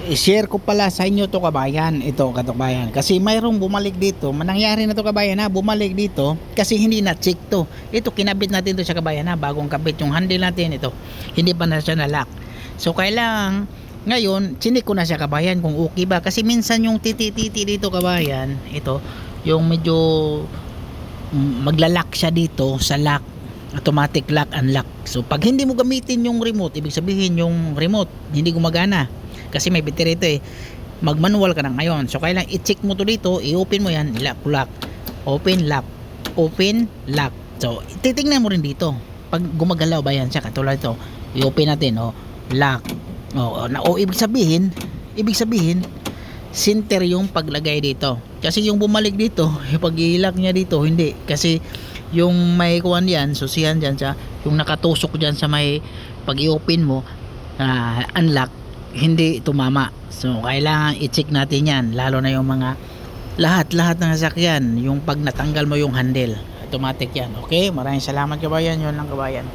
I-share ko pala sa inyo to kabayan, ito katubayan, kasi mayroong bumalik dito, nangyari na to kabayan ha, bumalik dito kasi hindi na check to. Ito kinabit natin to sa kabayan ha, bagong kabit yung handle natin, ito hindi pa na siya na lock. So kailangan ngayon chinik ko na siya kabayan kung okay ba, kasi minsan yung titi-titi dito kabayan, ito yung medyo maglalak siya dito sa lock, automatic lock unlock. So pag hindi mo gamitin yung remote, ibig sabihin yung remote hindi gumagana kasi may battery ito eh, mag manual ka na ngayon. So kailangan i-check mo to dito, i-open mo yan, lock, open lock, open lock. So titingnan mo rin dito pag gumagalaw ba yan siya, katulad ito i-open natin, lock, ibig sabihin center yung paglagay dito, kasi yung bumalik dito yung pag i-lock niya dito hindi, kasi yung may kuwan yan, susihan dyan siya, yung nakatusok dyan sa may pag i-open mo unlock, hindi tumama. So kailangan i-check natin yan, lalo na yung mga lahat ng sasakyan, yung pag natanggal mo yung handle automatic yan. Okay, maraming salamat kabayan, yun lang kabayan.